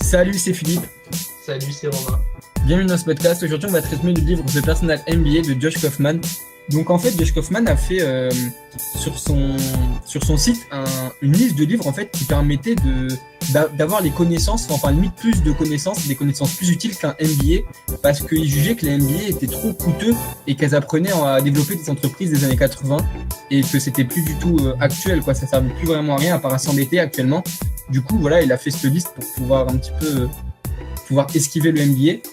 Salut, c'est Philippe. Salut, c'est Romain. Bienvenue dans ce podcast. Aujourd'hui, on va traiter le livre The Personal MBA de Josh Kaufman. Donc, en fait, Josh Kaufman a fait sur son site une liste de livres en fait qui permettait d'avoir les connaissances, enfin limite plus de connaissances, des connaissances plus utiles qu'un MBA, parce qu'il jugeait que les MBA étaient trop coûteux et qu'elles apprenaient à développer des entreprises des années 80 et que c'était plus du tout actuel, quoi. Ça servait plus vraiment à rien à part à s'endetter actuellement. Du coup, voilà, il a fait cette liste pour pouvoir un petit peu pouvoir esquiver le MBA.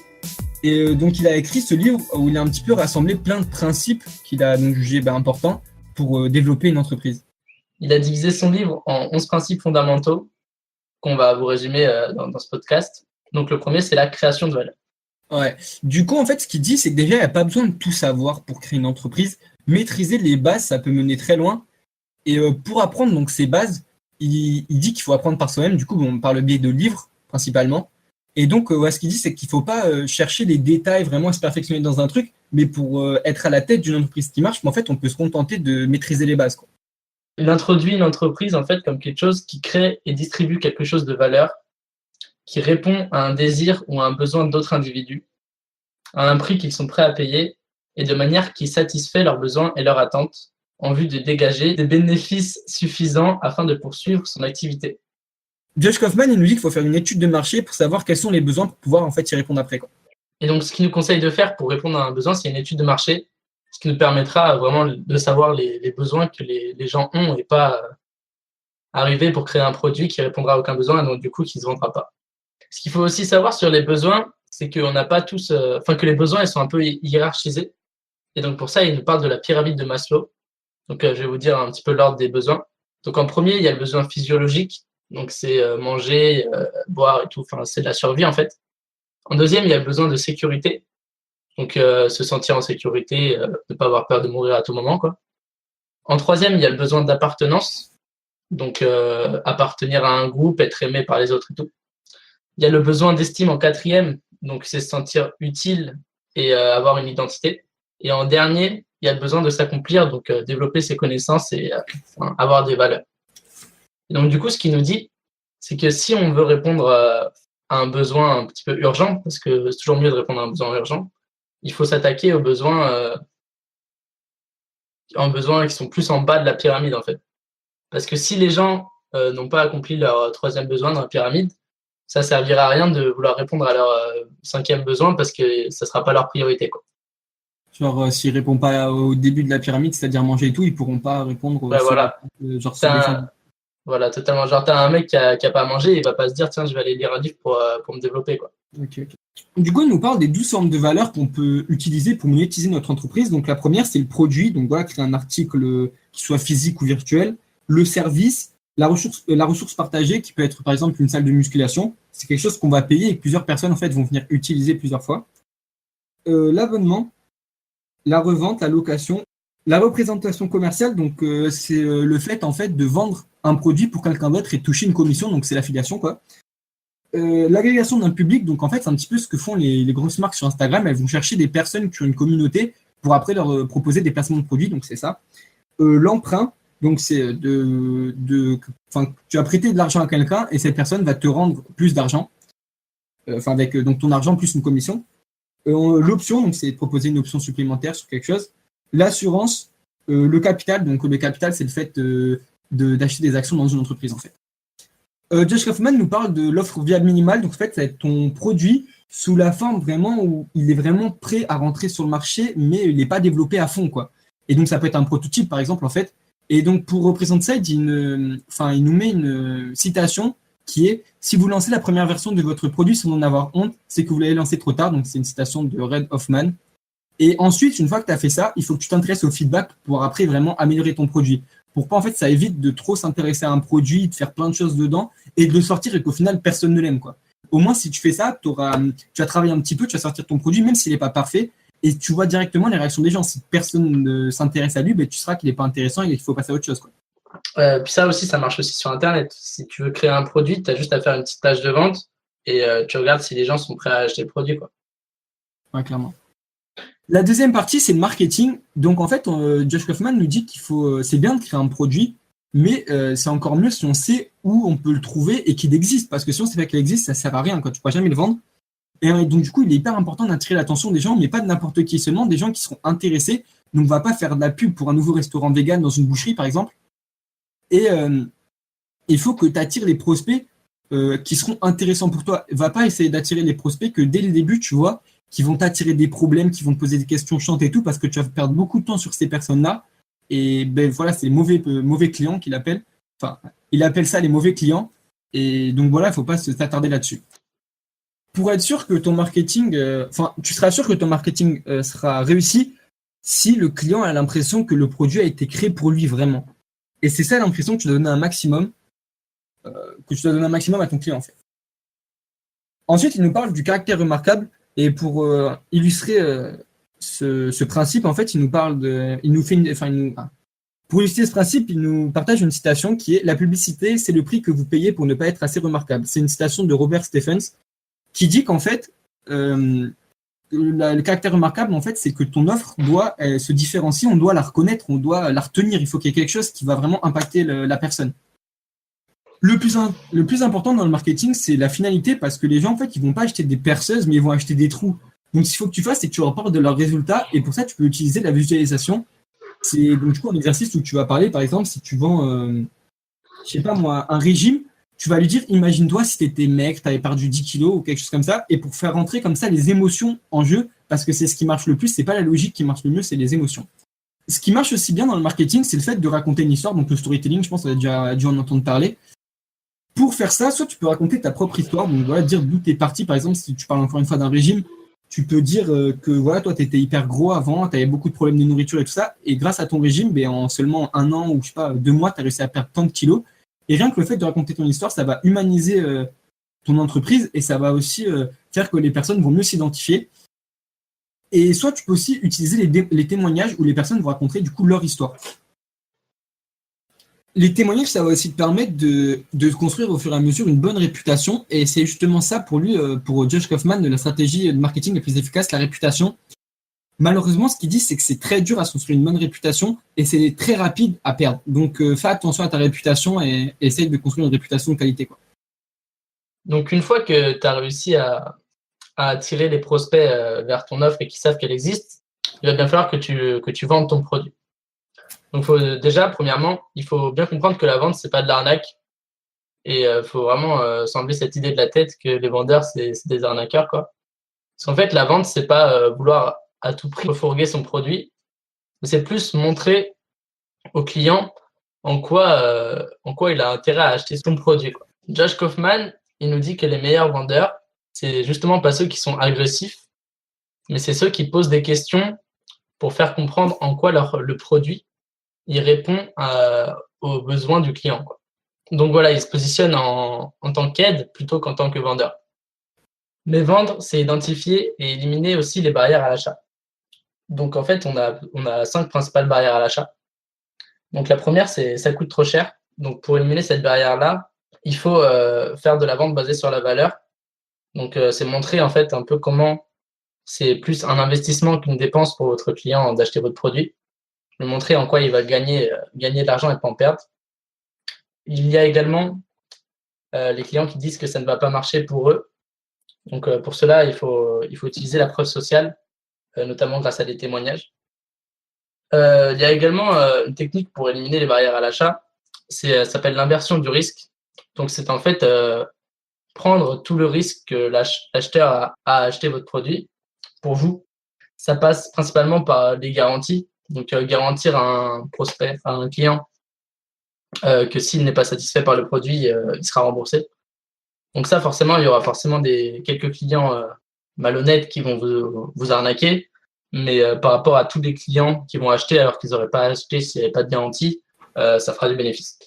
Et donc, il a écrit ce livre où il a un petit peu rassemblé plein de principes qu'il a donc jugé importants pour développer une entreprise. Il a divisé son livre en 11 principes fondamentaux qu'on va vous résumer dans ce podcast. Donc, le premier, c'est la création de valeur. Ouais. Du coup, en fait, ce qu'il dit, c'est que déjà, il n'y a pas besoin de tout savoir pour créer une entreprise. Maîtriser les bases, ça peut mener très loin. Et pour apprendre donc ces bases, il dit qu'il faut apprendre par soi-même, du coup, par le biais de livres, principalement. Et donc, ce qu'il dit, c'est qu'il ne faut pas chercher des détails, vraiment à se perfectionner dans un truc, mais pour être à la tête d'une entreprise qui marche, mais en fait, on peut se contenter de maîtriser les bases, quoi. Il introduit une entreprise, en fait, comme quelque chose qui crée et distribue quelque chose de valeur, qui répond à un désir ou à un besoin d'autres individus, à un prix qu'ils sont prêts à payer, et de manière qui satisfait leurs besoins et leurs attentes, en vue de dégager des bénéfices suffisants afin de poursuivre son activité. Josh Kaufman, il nous dit qu'il faut faire une étude de marché pour savoir quels sont les besoins pour pouvoir en fait y répondre après, quoi. Et donc, ce qu'il nous conseille de faire pour répondre à un besoin, c'est une étude de marché, ce qui nous permettra vraiment de savoir les besoins que les gens ont et pas arriver pour créer un produit qui répondra à aucun besoin et donc du coup qui ne se vendra pas. Ce qu'il faut aussi savoir sur les besoins, c'est qu'on n'a pas tous, que les besoins ils sont un peu hiérarchisés. Et donc pour ça, il nous parle de la pyramide de Maslow. Donc je vais vous dire un petit peu l'ordre des besoins. Donc en premier, il y a le besoin physiologique. Donc c'est manger, boire et tout. Enfin, c'est de la survie en fait. En deuxième, il y a le besoin de sécurité. Donc se sentir en sécurité, ne pas avoir peur de mourir à tout moment, quoi. En troisième, il y a le besoin d'appartenance. Donc appartenir à un groupe, être aimé par les autres et tout. Il y a le besoin d'estime en quatrième. Donc c'est se sentir utile et avoir une identité. Et en dernier, il y a le besoin de s'accomplir, donc développer ses connaissances et avoir des valeurs. Et donc, du coup, ce qu'il nous dit, c'est que si on veut répondre à un besoin un petit peu urgent, parce que c'est toujours mieux de répondre à un besoin urgent, il faut s'attaquer aux besoins qui sont plus en bas de la pyramide, en fait. Parce que si les gens n'ont pas accompli leur troisième besoin dans la pyramide, ça ne servira à rien de vouloir répondre à leur cinquième besoin parce que ça ne sera pas leur priorité, quoi. Genre, s'ils ne répondent pas au début de la pyramide, c'est-à-dire manger et tout, ils ne pourront pas répondre. Ouais, voilà. Voilà, totalement. Genre, t'as un mec qui a pas à manger, il va pas se dire, tiens, je vais aller lire un livre pour me développer, quoi. Okay. Du coup, il nous parle des 12 formes de valeurs qu'on peut utiliser pour monétiser notre entreprise. Donc, la première, c'est le produit. Donc, voilà, créer un article qui soit physique ou virtuel. Le service, la ressource partagée, qui peut être, par exemple, une salle de musculation. C'est quelque chose qu'on va payer et que plusieurs personnes, en fait, vont venir utiliser plusieurs fois. L'abonnement, la revente, la location, la représentation commerciale. Donc, c'est le fait, en fait, de vendre un produit pour quelqu'un d'autre et toucher une commission. Donc, c'est l'affiliation, quoi. L'agrégation d'un public, donc en fait, c'est un petit peu ce que font les grosses marques sur Instagram. Elles vont chercher des personnes qui ont une communauté pour après leur proposer des placements de produits, donc c'est ça. L'emprunt, donc c'est tu vas prêter de l'argent à quelqu'un et cette personne va te rendre plus d'argent, avec donc ton argent plus une commission. L'option, donc c'est proposer une option supplémentaire sur quelque chose. L'assurance, le capital, donc le capital, c'est le fait d'acheter des actions dans une entreprise, en fait. Josh Kaufman nous parle de l'offre viable minimale. Donc, en fait, ça va être ton produit sous la forme vraiment où il est vraiment prêt à rentrer sur le marché, mais il n'est pas développé à fond, quoi. Et donc, ça peut être un prototype, par exemple, en fait. Et donc, pour représenter ça, il nous met une citation qui est « Si vous lancez la première version de votre produit sans en avoir honte, c'est que vous l'avez lancé trop tard. » Donc, c'est une citation de Reid Hoffman. Et ensuite, une fois que tu as fait ça, il faut que tu t'intéresses au feedback pour après vraiment améliorer ton produit. Pourquoi en fait ça évite de trop s'intéresser à un produit, de faire plein de choses dedans et de le sortir et qu'au final personne ne l'aime, quoi. Au moins si tu fais ça, tu vas travailler un petit peu, tu vas sortir ton produit même s'il n'est pas parfait et tu vois directement les réactions des gens. Si personne ne s'intéresse à lui, tu sauras qu'il n'est pas intéressant et qu'il faut passer à autre chose, quoi. Puis ça aussi, ça marche aussi sur Internet. Si tu veux créer un produit, tu as juste à faire une petite page de vente et tu regardes si les gens sont prêts à acheter le produit, quoi. Ouais, clairement. La deuxième partie, c'est le marketing. Donc, en fait, Josh Kaufman nous dit c'est bien de créer un produit, mais c'est encore mieux si on sait où on peut le trouver et qu'il existe, parce que si on sait pas qu'il existe, ça sert à rien, quoi. Tu pourras jamais le vendre. Et donc du coup, il est hyper important d'attirer l'attention des gens, mais pas de n'importe qui, seulement des gens qui seront intéressés. Donc on va pas faire de la pub pour un nouveau restaurant vegan dans une boucherie, par exemple. Et il faut que tu attires les prospects qui seront intéressants pour toi. Va pas essayer d'attirer les prospects que dès le début, tu vois, qui vont t'attirer des problèmes, qui vont te poser des questions chiantes et tout, parce que tu vas perdre beaucoup de temps sur ces personnes-là. Et ben voilà, c'est mauvais clients qu'il appelle. Enfin, il appelle ça les mauvais clients. Et donc voilà, il ne faut pas s'attarder là-dessus. Pour être sûr que ton marketing, tu seras sûr que ton marketing sera réussi si le client a l'impression que le produit a été créé pour lui vraiment. Et c'est ça l'impression que tu dois donner un maximum, à ton client en fait. Ensuite, il nous parle du caractère remarquable. Et pour illustrer ce principe, en fait, pour illustrer ce principe, il nous partage une citation qui est « La publicité, c'est le prix que vous payez pour ne pas être assez remarquable ». C'est une citation de Robert Stephens qui dit qu'en fait, le caractère remarquable, en fait, c'est que ton offre doit se différencier, on doit la reconnaître, on doit la retenir. Il faut qu'il y ait quelque chose qui va vraiment impacter la personne. Le plus important dans le marketing, c'est la finalité, parce que les gens, en fait, ils vont pas acheter des perceuses, mais ils vont acheter des trous. Donc, ce qu'il faut que tu fasses, c'est que tu leur parles de leurs résultats, et pour ça, tu peux utiliser la visualisation. C'est donc du coup un exercice où tu vas parler, par exemple, si tu vends, je sais pas moi, un régime, tu vas lui dire, imagine-toi si tu étais maigre, tu avais perdu 10 kilos ou quelque chose comme ça, et pour faire rentrer comme ça les émotions en jeu, parce que c'est ce qui marche le plus, c'est pas la logique qui marche le mieux, c'est les émotions. Ce qui marche aussi bien dans le marketing, c'est le fait de raconter une histoire, donc le storytelling, je pense que tu as déjà dû en entendre parler. Pour faire ça, soit tu peux raconter ta propre histoire, donc voilà, dire d'où tu es parti, par exemple, si tu parles encore une fois d'un régime, tu peux dire que voilà, toi, tu étais hyper gros avant, tu avais beaucoup de problèmes de nourriture et tout ça, et grâce à ton régime, en seulement 1 an ou je sais pas, 2 mois, tu as réussi à perdre tant de kilos. Et rien que le fait de raconter ton histoire, ça va humaniser ton entreprise et ça va aussi faire que les personnes vont mieux s'identifier. Et soit tu peux aussi utiliser les témoignages où les personnes vont raconter du coup leur histoire. Les témoignages, ça va aussi te permettre de construire au fur et à mesure une bonne réputation. Et c'est justement ça pour lui, pour Josh Kaufman, de la stratégie de marketing la plus efficace, la réputation. Malheureusement, ce qu'il dit, c'est que c'est très dur à se construire une bonne réputation et c'est très rapide à perdre. Donc, fais attention à ta réputation et essaye de construire une réputation de qualité, quoi. Donc, une fois que tu as réussi à attirer les prospects vers ton offre et qu'ils savent qu'elle existe, il va bien falloir que tu vendes ton produit. Donc, déjà, premièrement, il faut bien comprendre que la vente, c'est pas de l'arnaque. Et il faut vraiment s'enlever cette idée de la tête que les vendeurs, c'est des arnaqueurs, quoi. Parce qu'en fait, la vente, c'est pas vouloir à tout prix refourguer son produit, mais c'est plus montrer au client en quoi il a intérêt à acheter son produit, quoi. Josh Kaufman, il nous dit que les meilleurs vendeurs, c'est justement pas ceux qui sont agressifs, mais c'est ceux qui posent des questions pour faire comprendre en quoi le produit il répond aux besoins du client, quoi. Donc voilà, il se positionne en tant qu'aide plutôt qu'en tant que vendeur. Mais vendre, c'est identifier et éliminer aussi les barrières à l'achat. Donc en fait, on a 5 principales barrières à l'achat. Donc la première, c'est ça coûte trop cher. Donc pour éliminer cette barrière-là, il faut faire de la vente basée sur la valeur. Donc c'est montrer en fait un peu comment c'est plus un investissement qu'une dépense pour votre client d'acheter votre produit. Lui montrer en quoi il va gagner de l'argent et pas en perdre. Il y a également les clients qui disent que ça ne va pas marcher pour eux. Donc pour cela, il faut utiliser la preuve sociale, notamment grâce à des témoignages. Il y a également une technique pour éliminer les barrières à l'achat. Ça s'appelle l'inversion du risque. Donc c'est en fait prendre tout le risque que l'acheteur a à acheter votre produit pour vous. Ça passe principalement par des garanties. Donc garantir à un prospect, à un client, que s'il n'est pas satisfait par le produit, il sera remboursé. Donc ça, forcément, il y aura forcément quelques clients malhonnêtes qui vont vous arnaquer, mais par rapport à tous les clients qui vont acheter alors qu'ils n'auraient pas acheté s'il n'y avait pas de garantie, ça fera du bénéfice.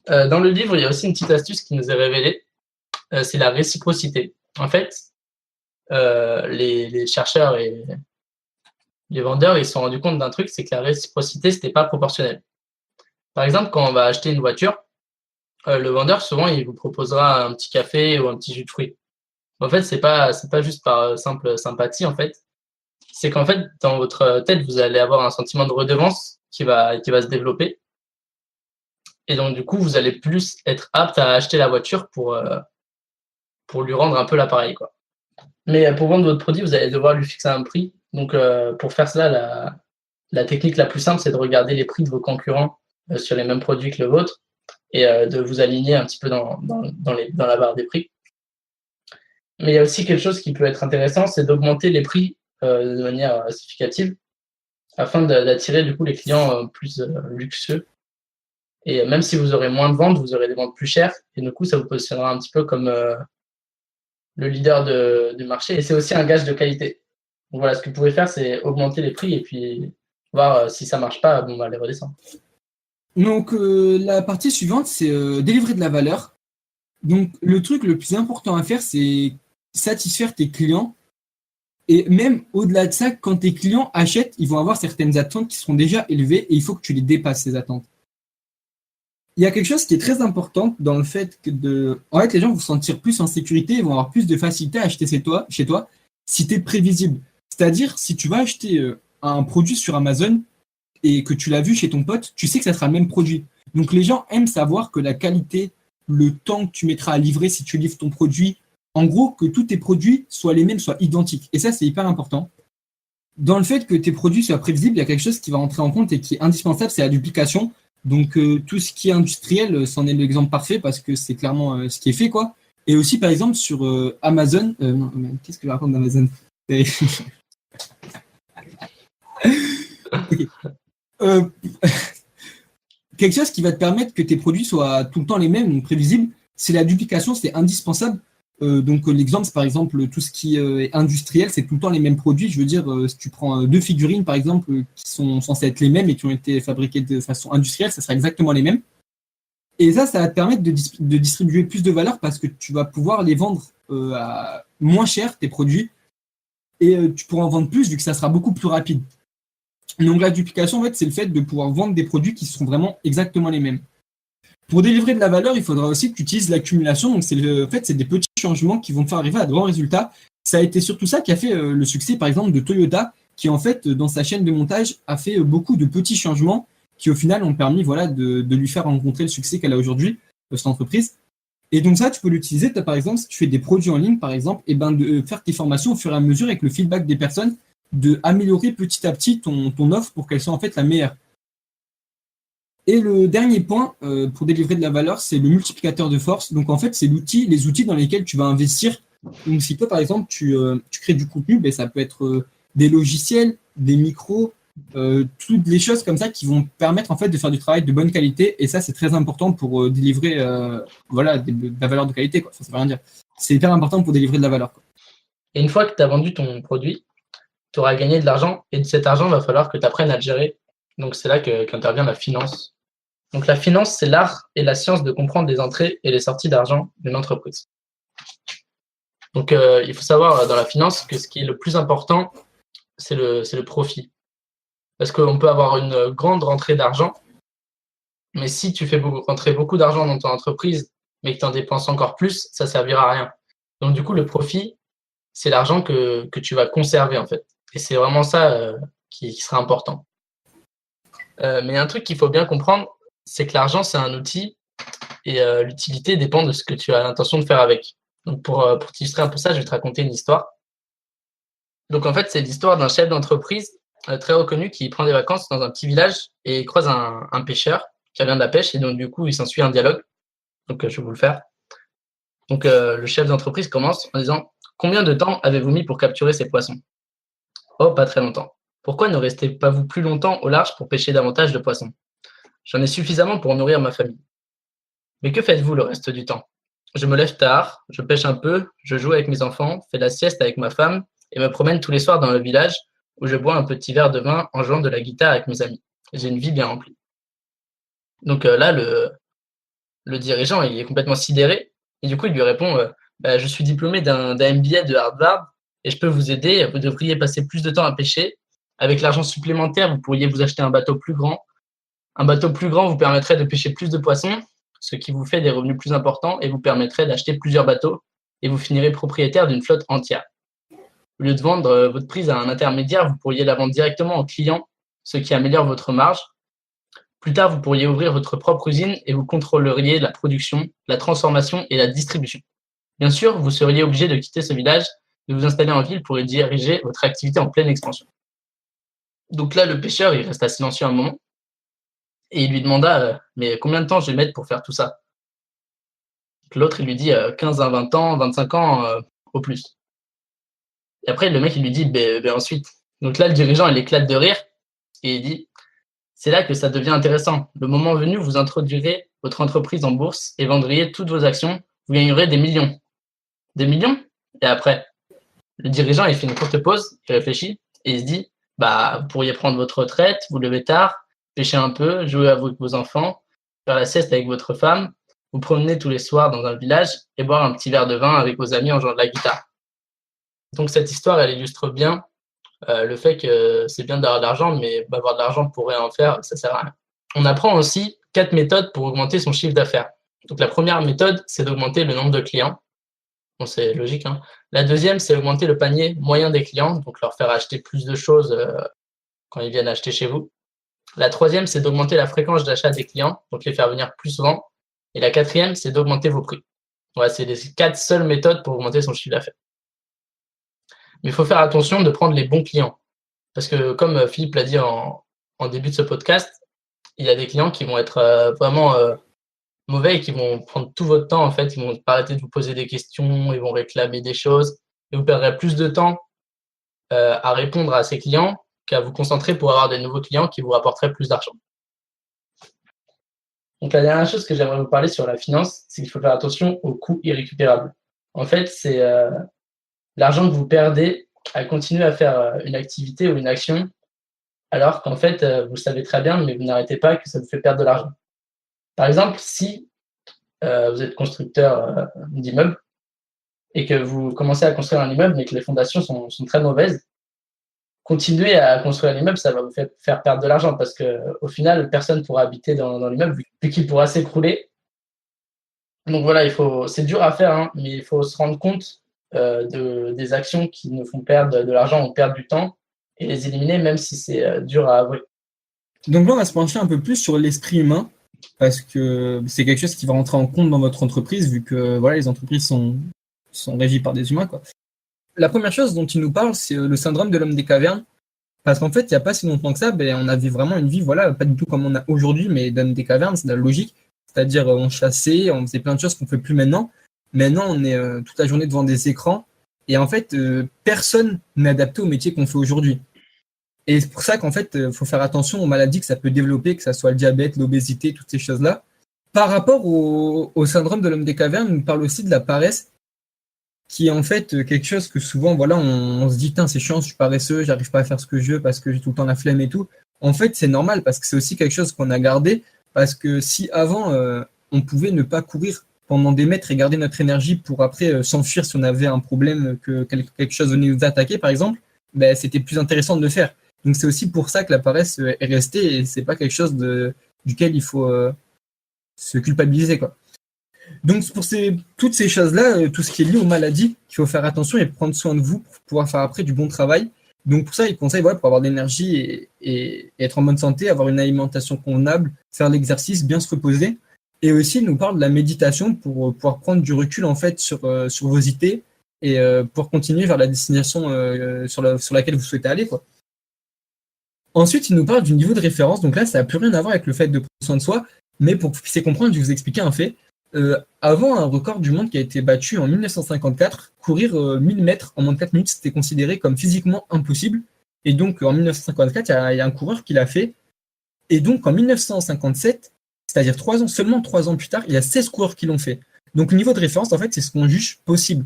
Dans le livre, il y a aussi une petite astuce qui nous est révélée, c'est la réciprocité. En fait, les chercheurs et les vendeurs, ils se sont rendus compte d'un truc, c'est que la réciprocité, c'était pas proportionnel. Par exemple, quand on va acheter une voiture, le vendeur, souvent, il vous proposera un petit café ou un petit jus de fruits. En fait, c'est pas juste par simple sympathie, en fait. C'est qu'en fait, dans votre tête, vous allez avoir un sentiment de redevance qui va se développer. Et donc, du coup, vous allez plus être apte à acheter la voiture pour lui rendre un peu l'appareil, quoi. Mais pour vendre votre produit, vous allez devoir lui fixer un prix. Donc, pour faire cela, la technique la plus simple, c'est de regarder les prix de vos concurrents sur les mêmes produits que le vôtre et de vous aligner un petit peu dans la barre des prix. Mais il y a aussi quelque chose qui peut être intéressant, c'est d'augmenter les prix de manière significative afin d'attirer du coup les clients plus luxueux. Et même si vous aurez moins de ventes, vous aurez des ventes plus chères. Et du coup, ça vous positionnera un petit peu comme le leader du marché. Et c'est aussi un gage de qualité. Donc voilà, ce que vous pouvez faire, c'est augmenter les prix et puis voir si ça ne marche pas, bon, bah, les redescendre. Donc, la partie suivante, c'est délivrer de la valeur. Donc, le truc le plus important à faire, c'est satisfaire tes clients. Et même au-delà de ça, quand tes clients achètent, ils vont avoir certaines attentes qui seront déjà élevées et il faut que tu les dépasses, ces attentes. Il y a quelque chose qui est très important dans le fait que en fait, les gens vont se sentir plus en sécurité et vont avoir plus de facilité à acheter chez toi si tu es prévisible. C'est-à-dire, si tu vas acheter un produit sur Amazon et que tu l'as vu chez ton pote, tu sais que ça sera le même produit. Donc, les gens aiment savoir que la qualité, le temps que tu mettras à livrer si tu livres ton produit, en gros, que tous tes produits soient les mêmes, soient identiques. Et ça, c'est hyper important. Dans le fait que tes produits soient prévisibles, il y a quelque chose qui va rentrer en compte et qui est indispensable, c'est la duplication. Donc, tout ce qui est industriel, c'en est l'exemple parfait parce que c'est clairement ce qui est fait, quoi. Et aussi, par exemple, sur Amazon... non, qu'est-ce que je raconte d'Amazon? Okay. Quelque chose qui va te permettre que tes produits soient tout le temps les mêmes, donc prévisibles, c'est la duplication, c'est indispensable. Donc l'exemple, c'est par exemple tout ce qui est industriel, c'est tout le temps les mêmes produits. Je veux dire, si tu prends deux figurines, par exemple, qui sont censées être les mêmes et qui ont été fabriquées de façon industrielle, ça sera exactement les mêmes. Et ça va te permettre de distribuer plus de valeur parce que tu vas pouvoir les vendre à moins cher, tes produits, et tu pourras en vendre plus vu que ça sera beaucoup plus rapide. Donc la duplication, en fait, c'est le fait de pouvoir vendre des produits qui seront vraiment exactement les mêmes. Pour délivrer de la valeur, il faudra aussi que tu utilises l'accumulation. Donc, c'est des petits changements qui vont te faire arriver à de grands résultats. Ça a été surtout ça qui a fait le succès, par exemple, de Toyota, qui, en fait, dans sa chaîne de montage, a fait beaucoup de petits changements qui, au final, ont permis de lui faire rencontrer le succès qu'elle a aujourd'hui, cette entreprise. Et donc, ça, tu peux l'utiliser. Par exemple, si tu fais des produits en ligne, par exemple, et de faire tes formations au fur et à mesure avec le feedback des personnes, de améliorer petit à petit ton offre pour qu'elle soit, en fait, la meilleure. Et le dernier point pour délivrer de la valeur, c'est le multiplicateur de force. Donc en fait, c'est les outils dans lesquels tu vas investir. Donc si toi, par exemple, tu crées du contenu, ça peut être des logiciels, des micros, toutes les choses comme ça qui vont permettre en fait de faire du travail de bonne qualité. Et ça, c'est très important pour délivrer de la valeur de qualité, quoi. Ça veut rien dire. C'est hyper important pour délivrer de la valeur, quoi. Et une fois que tu as vendu ton produit, tu auras gagné de l'argent. Et de cet argent, il va falloir que tu apprennes à le gérer. Donc c'est là qu'intervient la finance. Donc la finance, c'est l'art et la science de comprendre les entrées et les sorties d'argent d'une entreprise. Donc il faut savoir dans la finance que ce qui est le plus important, c'est le profit. Parce qu'on peut avoir une grande rentrée d'argent, mais si tu fais rentrer beaucoup d'argent dans ton entreprise, mais que tu en dépenses encore plus, ça ne servira à rien. Donc du coup, le profit, c'est l'argent que tu vas conserver en fait. Et c'est vraiment ça qui sera important. Mais un truc qu'il faut bien comprendre, c'est que l'argent, c'est un outil et l'utilité dépend de ce que tu as l'intention de faire avec. Donc, pour t'illustrer un peu ça, je vais te raconter une histoire. Donc, en fait, c'est l'histoire d'un chef d'entreprise très reconnu qui prend des vacances dans un petit village et il croise un pêcheur qui revient de la pêche et donc, du coup, il s'ensuit un dialogue. Donc, je vais vous le faire. Donc, le chef d'entreprise commence en disant « Combien de temps avez-vous mis pour capturer ces poissons ?»« Oh, pas très longtemps. Pourquoi ne restez pas vous plus longtemps au large pour pêcher davantage de poissons ? J'en ai suffisamment pour nourrir ma famille. Mais que faites-vous le reste du temps ? Je me lève tard, je pêche un peu, je joue avec mes enfants, fais la sieste avec ma femme et me promène tous les soirs dans le village où je bois un petit verre de vin en jouant de la guitare avec mes amis. J'ai une vie bien remplie. » Donc là, le dirigeant, il est complètement sidéré et du coup, il lui répond je suis diplômé d'un MBA de Harvard et je peux vous aider. Vous devriez passer plus de temps à pêcher. Avec l'argent supplémentaire, vous pourriez vous acheter un bateau plus grand. Un bateau plus grand vous permettrait de pêcher plus de poissons, ce qui vous fait des revenus plus importants et vous permettrait d'acheter plusieurs bateaux et vous finirez propriétaire d'une flotte entière. Au lieu de vendre votre prise à un intermédiaire, vous pourriez la vendre directement aux clients, ce qui améliore votre marge. Plus tard, vous pourriez ouvrir votre propre usine et vous contrôleriez la production, la transformation et la distribution. Bien sûr, vous seriez obligé de quitter ce village, de vous installer en ville pour y diriger votre activité en pleine expansion. Donc là, le pêcheur, il resta silencieux un moment et il lui demanda mais combien de temps je vais mettre pour faire tout ça? L'autre, il lui dit 15 à 20 ans, 25 ans au plus. Et après, le mec, il lui dit ensuite. Donc là, le dirigeant, il éclate de rire et il dit c'est là que ça devient intéressant. Le moment venu, vous introduirez votre entreprise en bourse et vendriez toutes vos actions. Vous gagnerez des millions. Des millions? Et après, le dirigeant, il fait une courte pause, il réfléchit et il se dit vous pourriez prendre votre retraite, vous levez tard, pêcher un peu, jouer avec vos enfants, faire la sieste avec votre femme, vous promener tous les soirs dans un village et boire un petit verre de vin avec vos amis en jouant de la guitare. Donc cette histoire, elle illustre bien le fait que c'est bien d'avoir de l'argent, mais avoir de l'argent pour rien en faire, ça sert à rien. On apprend aussi 4 méthodes pour augmenter son chiffre d'affaires. Donc la première méthode, c'est d'augmenter le nombre de clients. Bon, c'est logique, hein. La deuxième, c'est augmenter le panier moyen des clients, donc leur faire acheter plus de choses quand ils viennent acheter chez vous. La troisième, c'est d'augmenter la fréquence d'achat des clients, donc les faire venir plus souvent. Et la quatrième, c'est d'augmenter vos prix. Voilà, c'est les 4 seules méthodes pour augmenter son chiffre d'affaires. Mais il faut faire attention de prendre les bons clients. Parce que comme Philippe l'a dit en début de ce podcast, il y a des clients qui vont être vraiment mauvais et qui vont prendre tout votre temps. En fait, ils vont pas arrêter de vous poser des questions, ils vont réclamer des choses. Et vous perdrez plus de temps à répondre à ces clients qu'à vous concentrer pour avoir des nouveaux clients qui vous rapporteraient plus d'argent. Donc la dernière chose que j'aimerais vous parler sur la finance, c'est qu'il faut faire attention aux coûts irrécupérables. En fait, c'est l'argent que vous perdez à continuer à faire une activité ou une action, alors qu'en fait, vous savez très bien, mais vous n'arrêtez pas, que ça vous fait perdre de l'argent. Par exemple, si vous êtes constructeur d'immeubles et que vous commencez à construire un immeuble, mais que les fondations sont très mauvaises, continuer à construire l'immeuble, ça va vous faire perdre de l'argent parce qu'au final, personne ne pourra habiter dans l'immeuble vu qu'il pourra s'écrouler. Donc voilà, c'est dur à faire, hein, mais il faut se rendre compte des actions qui nous font perdre de l'argent ou perdre du temps et les éliminer, même si c'est dur à avouer. Donc là, on va se pencher un peu plus sur l'esprit humain parce que c'est quelque chose qui va rentrer en compte dans votre entreprise vu que voilà, les entreprises sont régies par des humains, quoi. La première chose dont il nous parle, c'est le syndrome de l'homme des cavernes. Parce qu'en fait, il n'y a pas si longtemps que ça, on avait vraiment une vie, voilà, pas du tout comme on a aujourd'hui, mais d'homme des cavernes, c'est la logique. C'est-à-dire, on chassait, on faisait plein de choses qu'on ne fait plus maintenant. Maintenant, on est toute la journée devant des écrans. Et en fait, personne n'est adapté au métier qu'on fait aujourd'hui. Et c'est pour ça qu'en fait, il faut faire attention aux maladies que ça peut développer, que ça soit le diabète, l'obésité, toutes ces choses-là. Par rapport au syndrome de l'homme des cavernes, il nous parle aussi de la paresse, qui est en fait quelque chose que souvent, voilà, on se dit, c'est chiant, je suis paresseux, j'arrive pas à faire ce que je veux parce que j'ai tout le temps la flemme et tout. En fait, c'est normal parce que c'est aussi quelque chose qu'on a gardé, parce que si avant, on pouvait ne pas courir pendant des mètres et garder notre énergie pour après s'enfuir si on avait un problème, que quelque chose venait nous attaquer, par exemple, c'était plus intéressant de le faire. Donc c'est aussi pour ça que la paresse est restée et c'est pas quelque chose duquel il faut se culpabiliser, quoi. Donc pour toutes ces choses-là, tout ce qui est lié aux maladies, qu'il faut faire attention et prendre soin de vous pour pouvoir faire après du bon travail. Donc pour ça, il conseille pour avoir de l'énergie et être en bonne santé, avoir une alimentation convenable, faire l'exercice, bien se reposer. Et aussi, il nous parle de la méditation pour pouvoir prendre du recul en fait sur vos idées et pour continuer vers la destination sur laquelle vous souhaitez aller, quoi. Ensuite, il nous parle du niveau de référence. Donc là, ça n'a plus rien à voir avec le fait de prendre soin de soi, mais pour que vous puissiez comprendre, je vais vous expliquer un fait. Avant un record du monde qui a été battu en 1954, courir 1000 mètres en moins de 4 minutes, c'était considéré comme physiquement impossible. Et donc, en 1954, il y a un coureur qui l'a fait. Et donc, en 1957, c'est-à-dire seulement 3 ans plus tard, il y a 16 coureurs qui l'ont fait. Donc, le niveau de référence, en fait, c'est ce qu'on juge possible.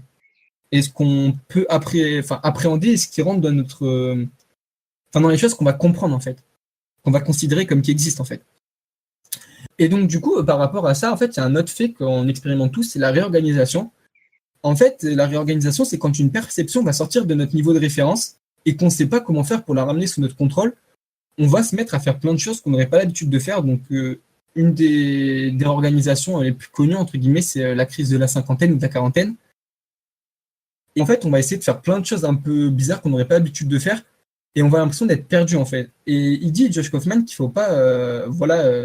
Et ce qu'on peut appréhender et ce qui rentre dans dans les choses qu'on va comprendre, en fait. Qu'on va considérer comme qui existent, en fait. Et donc, du coup, par rapport à ça, en fait, il y a un autre fait qu'on expérimente tous, c'est la réorganisation. En fait, la réorganisation, c'est quand une perception va sortir de notre niveau de référence et qu'on ne sait pas comment faire pour la ramener sous notre contrôle. On va se mettre à faire plein de choses qu'on n'aurait pas l'habitude de faire. Donc, une des réorganisations les plus connues, entre guillemets, c'est la crise de la cinquantaine ou de la quarantaine. Et en fait, on va essayer de faire plein de choses un peu bizarres qu'on n'aurait pas l'habitude de faire et on va l'impression d'être perdu en fait. Et il dit, Josh Kaufman, qu'il faut pas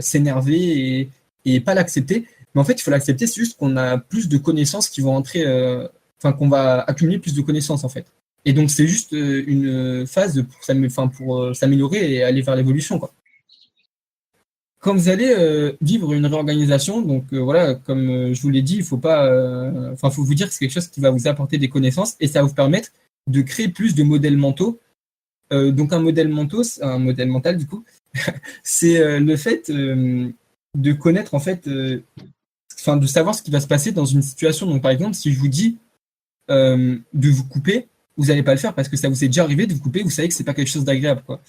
s'énerver et pas l'accepter. Mais en fait, il faut l'accepter, c'est juste qu'on a plus de connaissances qui vont entrer, qu'on va accumuler plus de connaissances en fait. Et donc, c'est juste une phase pour s'améliorer et aller vers l'évolution, quoi. Quand vous allez vivre une réorganisation, donc voilà, comme je vous l'ai dit, il faut pas, faut vous dire que c'est quelque chose qui va vous apporter des connaissances et ça va vous permettre de créer plus de modèles mentaux. Donc un modèle mental du coup, c'est le fait de connaître en fait, de savoir ce qui va se passer dans une situation. Donc par exemple, si je vous dis de vous couper, vous n'allez pas le faire parce que ça vous est déjà arrivé de vous couper, vous savez que c'est pas quelque chose d'agréable, quoi.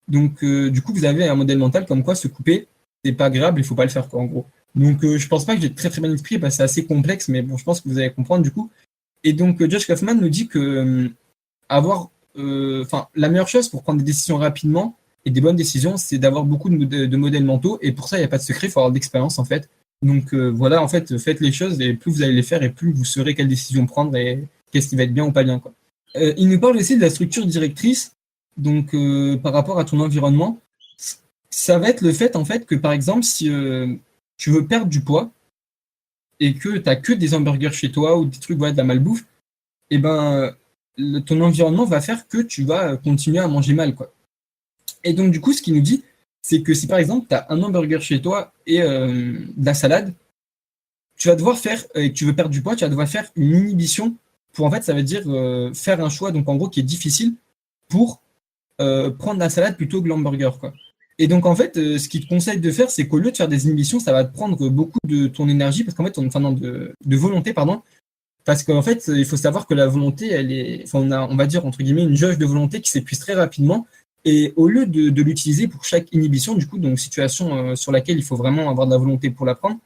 Donc du coup, vous avez un modèle mental comme quoi se couper, c'est pas agréable, il faut pas le faire, quoi, en gros. Donc je pense pas que j'ai très très bien expliqué parce que c'est assez complexe, mais bon, je pense que vous allez comprendre du coup. Et donc Josh Kaufman nous dit que la meilleure chose pour prendre des décisions rapidement et des bonnes décisions, c'est d'avoir beaucoup de modèles mentaux. Et pour ça, il n'y a pas de secret, il faut avoir d'expérience en fait. Donc voilà, en fait, faites les choses et plus vous allez les faire et plus vous saurez quelle décision prendre et qu'est-ce qui va être bien ou pas bien, quoi. Il nous parle aussi de la structure directrice. Donc par rapport à ton environnement, ça va être le fait en fait que par exemple si tu veux perdre du poids et que tu n'as que des hamburgers chez toi ou des trucs, de la malbouffe, et ben ton environnement va faire que tu vas continuer à manger mal, quoi. Et donc du coup, ce qu'il nous dit, c'est que si par exemple tu as un hamburger chez toi et de la salade, tu vas devoir faire, et que tu veux perdre du poids, tu vas devoir faire une inhibition pour, en fait, ça veut dire faire un choix, donc en gros qui est difficile pour prendre la salade plutôt que l'hamburger, quoi. Et donc en fait, ce qu'il te conseille de faire, c'est qu'au lieu de faire des inhibitions, ça va te prendre beaucoup de ton énergie, parce qu'en fait, de volonté, pardon, parce qu'en fait, il faut savoir que la volonté, elle est, on va dire entre guillemets une jauge de volonté qui s'épuise très rapidement. Et au lieu de l'utiliser pour chaque inhibition, du coup, donc situation sur laquelle il faut vraiment avoir de la volonté pour la prendre,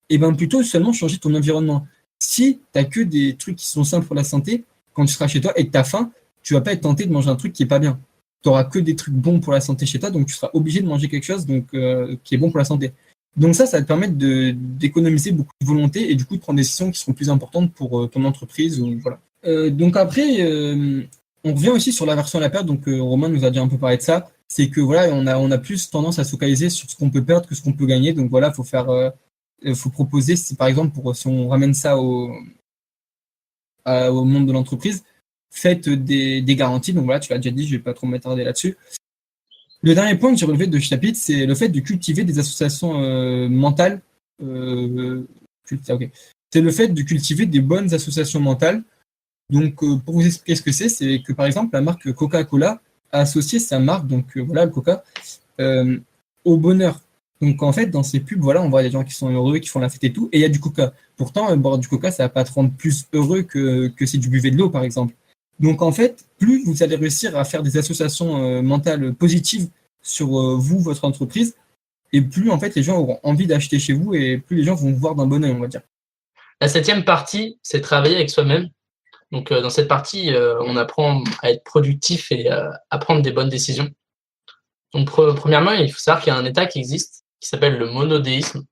et ben plutôt seulement changer ton environnement. Si tu n'as que des trucs qui sont simples pour la santé, quand tu seras chez toi et que tu as faim, tu vas pas être tenté de manger un truc qui est pas bien. Tu n'auras que des trucs bons pour la santé chez toi, donc tu seras obligé de manger quelque chose qui est bon pour la santé. Donc ça va te permettre d'économiser beaucoup de volonté et du coup de prendre des décisions qui seront plus importantes pour ton entreprise. Voilà. Donc après, on revient aussi sur la version à la perte. Donc Romain nous a déjà un peu parlé de ça. C'est que voilà, on a plus tendance à se focaliser sur ce qu'on peut perdre que ce qu'on peut gagner. Donc voilà, faut proposer, par exemple, si on ramène ça au monde de l'entreprise, faites des garanties. Donc voilà, tu l'as déjà dit, je ne vais pas trop m'attarder là-dessus. Le dernier point que j'ai relevé de ce chapitre, c'est le fait de cultiver des associations mentales. C'est le fait de cultiver des bonnes associations mentales. Donc, pour vous expliquer ce que c'est que par exemple, la marque Coca-Cola a associé sa marque, donc le Coca, au bonheur. Donc, en fait, dans ces pubs, voilà, on voit des gens qui sont heureux, qui font la fête et tout, et il y a du Coca. Pourtant, boire du Coca, ça va pas te rendre plus heureux que si tu buvais de l'eau, par exemple. Donc, en fait, plus vous allez réussir à faire des associations mentales positives sur vous, votre entreprise, et plus, en fait, les gens auront envie d'acheter chez vous, et plus les gens vont vous voir d'un bon œil, on va dire. La 7e partie, c'est travailler avec soi-même. Donc, dans cette partie, on apprend à être productif et à prendre des bonnes décisions. Donc, premièrement, il faut savoir qu'il y a un état qui existe, qui s'appelle le monodéisme.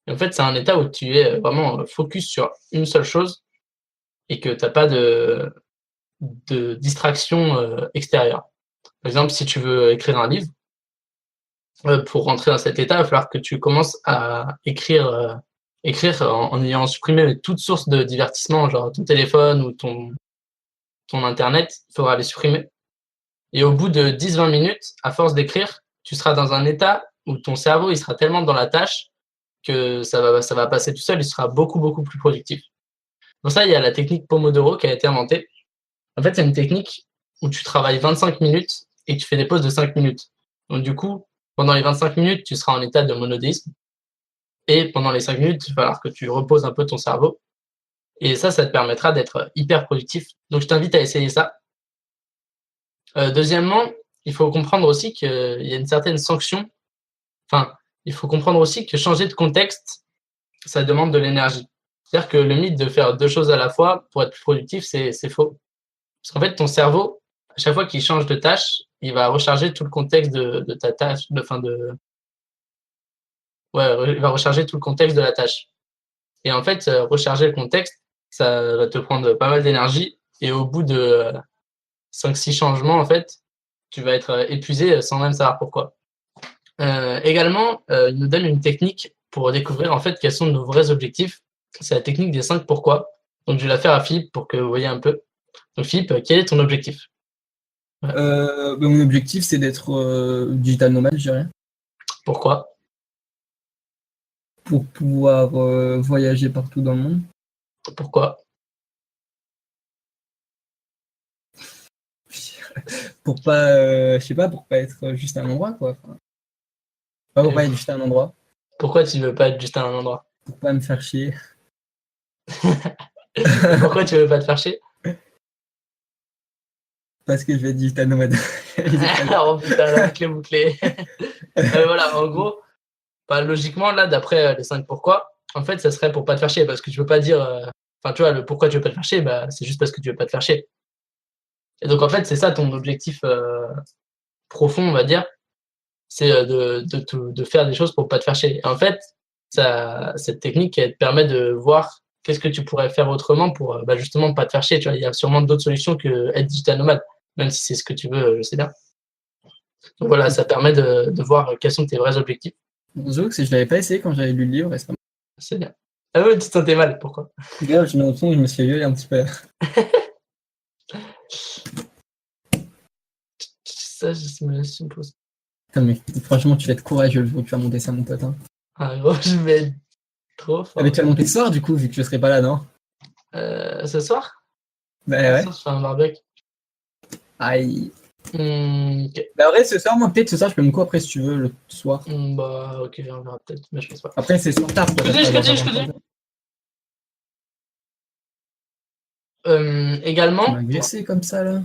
Et en fait, c'est un état où tu es vraiment focus sur une seule chose et que tu n'as pas de distraction extérieure. Par exemple, si tu veux écrire un livre, pour rentrer dans cet état, il va falloir que tu commences à écrire en ayant supprimé toute source de divertissement, genre ton téléphone ou ton Internet, il faudra les supprimer. Et au bout de 10-20 minutes, à force d'écrire, tu seras dans un état où ton cerveau il sera tellement dans la tâche que ça va passer tout seul, il sera beaucoup, beaucoup plus productif. Pour ça, il y a la technique Pomodoro qui a été inventée. En fait, c'est une technique où tu travailles 25 minutes et tu fais des pauses de 5 minutes. Donc du coup, pendant les 25 minutes, tu seras en état de monodéisme. Et pendant les 5 minutes, il va falloir que tu reposes un peu ton cerveau. Et ça te permettra d'être hyper productif. Donc je t'invite à essayer ça. Deuxièmement, il faut comprendre aussi qu'il y a une certaine sanction. Enfin, il faut comprendre aussi que changer de contexte, ça demande de l'énergie. C'est-à-dire que le mythe de faire deux choses à la fois pour être plus productif, c'est faux. Parce qu'en fait, ton cerveau, à chaque fois qu'il change de tâche, il va recharger tout le contexte de ta tâche, il va recharger tout le contexte de la tâche. Et en fait, recharger le contexte, ça va te prendre pas mal d'énergie. Et au bout de 5-6 changements, en fait, tu vas être épuisé sans même savoir pourquoi. Également, il nous donne une technique pour découvrir en fait quels sont nos vrais objectifs. C'est la technique des 5 pourquoi. Donc, je vais la faire à Philippe pour que vous voyez un peu. Donc, Philippe, quel est ton objectif? Mon objectif, c'est d'être digital nomade, je dirais. Pourquoi? Pour pouvoir voyager partout dans le monde. Pourquoi? Pour pas, je sais pas, pour pas être juste à un endroit, quoi. Enfin, pas pour pas être juste à un endroit. Pourquoi tu veux pas être juste à un endroit? Pour pas me faire chier. Pourquoi tu veux pas te faire chier? Parce que je vais être digital nomade. Oh putain, la boucle est bouclée. Voilà, en gros, logiquement, là, d'après les 5 pourquoi, en fait, ça serait pour pas te faire chier. Parce que tu veux pas dire. Enfin, tu vois, le pourquoi tu veux pas te faire chier, c'est juste parce que tu veux pas te faire chier. Et donc, en fait, c'est ça ton objectif profond, on va dire. C'est de faire des choses pour pas te faire chier. Et en fait, cette technique, elle te permet de voir qu'est-ce que tu pourrais faire autrement pour justement pas te faire chier. Tu vois, il y a sûrement d'autres solutions que être digital nomade, même si c'est ce que tu veux, je sais bien. Donc voilà, ça permet de voir quels sont tes vrais objectifs. J'avoue que je l'avais pas essayé quand j'avais lu le livre récemment. C'est bien. Ah ouais, tu te sentais mal, pourquoi? Regarde, j'ai l'impression que je me suis violé un petit peu. Ça, je me pose. Putain, mais franchement, tu vas être courageux le jour où tu vas monter ça, mon pote. Hein. Ah gros, je vais être trop fort. Ah, mais tu vas monter ce soir, du coup, vu que je serai pas là, non? Ce soir? Bah Ce ouais. soir, je fais un barbecue. Aïe. Ok. Bah, en vrai, ce soir, moi, peut-être ce soir, je peux me couper après si tu veux, le soir. Bah, ok, on verra peut-être, mais je pense pas. Après, c'est soir tard. Je te dis. Également. Tu m'as agressé comme ça, là.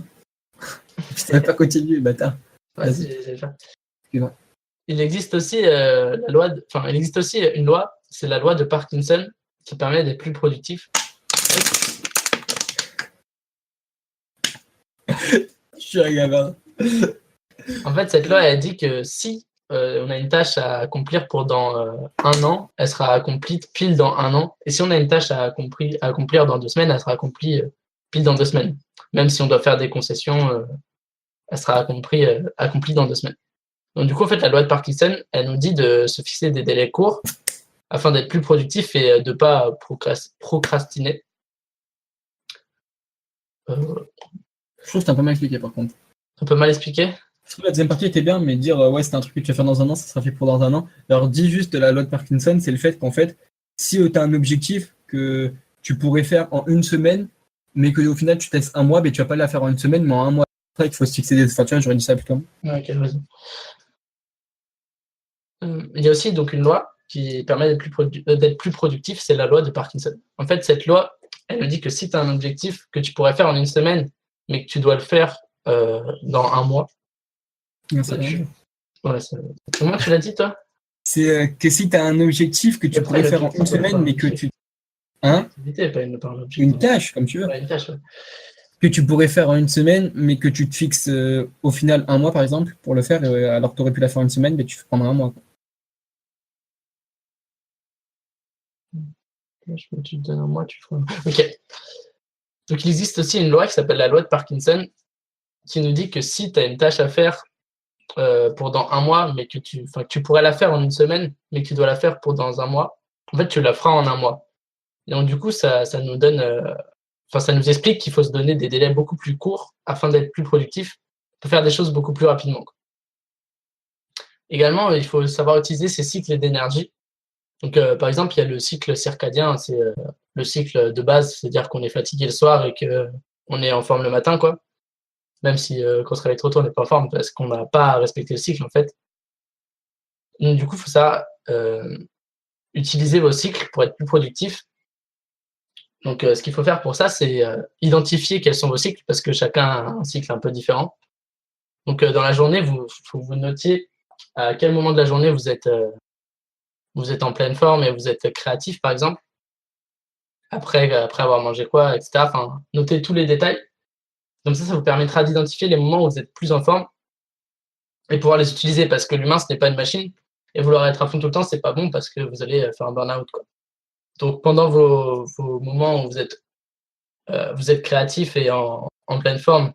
Je savais pas continuer, bâtard. Vas-y. Ouais, il existe aussi il existe aussi une loi, c'est la loi de Parkinson, qui permet d'être plus productif. Je suis un gamin. En fait, cette loi, elle dit que si on a une tâche à accomplir pour dans 1 an, elle sera accomplie pile dans 1 an. Et si on a une tâche à accomplir dans 2 semaines, elle sera accomplie pile dans 2 semaines. Même si on doit faire des concessions, elle sera accomplie dans 2 semaines. Donc du coup, en fait, la loi de Parkinson, elle nous dit de se fixer des délais courts afin d'être plus productif et de ne pas procrastiner. Je trouve que t'as un peu mal expliqué, par contre. Un peu mal expliqué? Je trouve que la deuxième partie était bien, mais dire ouais, c'est un truc que tu vas faire dans 1 an, ça sera fait pour dans 1 an. Alors, dis juste la loi de Parkinson, c'est le fait qu'en fait, si tu as un objectif que tu pourrais faire en 1 semaine, mais qu'au final, tu testes 1 mois, mais tu vas pas la faire en 1 semaine, mais en 1 mois. C'est vrai qu'il faut se fixer des. Enfin, tu vois, j'aurais dit ça plutôt. Ok, vas-y. Il y a aussi donc une loi qui permet d'être plus productif, c'est la loi de Parkinson. En fait, cette loi, elle nous dit que si tu as un objectif que tu pourrais faire en 1 semaine, mais que tu dois le faire dans 1 mois. Comment tu l'as dit, toi? C'est que si tu as un objectif que tu pourrais faire en 1 semaine, mais que tu. Hein? Une tâche, comme tu veux. Ouais, une tâche, ouais. Que tu pourrais faire en 1 semaine, mais que tu te fixes au final 1 mois, par exemple, pour le faire, alors que tu aurais pu la faire en 1 semaine, mais tu prendras 1 mois. Quoi. Tu te donnes 1 mois, tu feras. Ok. Donc, il existe aussi une loi qui s'appelle la loi de Parkinson qui nous dit que si tu as une tâche à faire pour dans 1 mois, mais que tu pourrais la faire en 1 semaine, mais que tu dois la faire pour dans 1 mois, en fait, tu la feras en 1 mois. Et donc, du coup, ça nous donne. Ça nous explique qu'il faut se donner des délais beaucoup plus courts afin d'être plus productif, pour faire des choses beaucoup plus rapidement. Également, il faut savoir utiliser ces cycles d'énergie. Donc, par exemple, il y a le cycle circadien, c'est le cycle de base, c'est-à-dire qu'on est fatigué le soir et qu'on est en forme le matin, quoi. Même si quand on se réveille trop tôt, on n'est pas en forme parce qu'on n'a pas respecté le cycle, en fait. Donc, du coup, il faut savoir utiliser vos cycles pour être plus productif. Donc, ce qu'il faut faire pour ça, c'est identifier quels sont vos cycles, parce que chacun a un cycle un peu différent. Donc, dans la journée, faut vous notiez à quel moment de la journée vous êtes en pleine forme et vous êtes créatif, par exemple, après avoir mangé quoi, etc. Enfin, notez tous les détails. Donc ça vous permettra d'identifier les moments où vous êtes plus en forme et pouvoir les utiliser, parce que l'humain, ce n'est pas une machine. Et vouloir être à fond tout le temps, c'est pas bon, parce que vous allez faire un burn-out, quoi. Donc, pendant vos moments où vous êtes créatif et en pleine forme,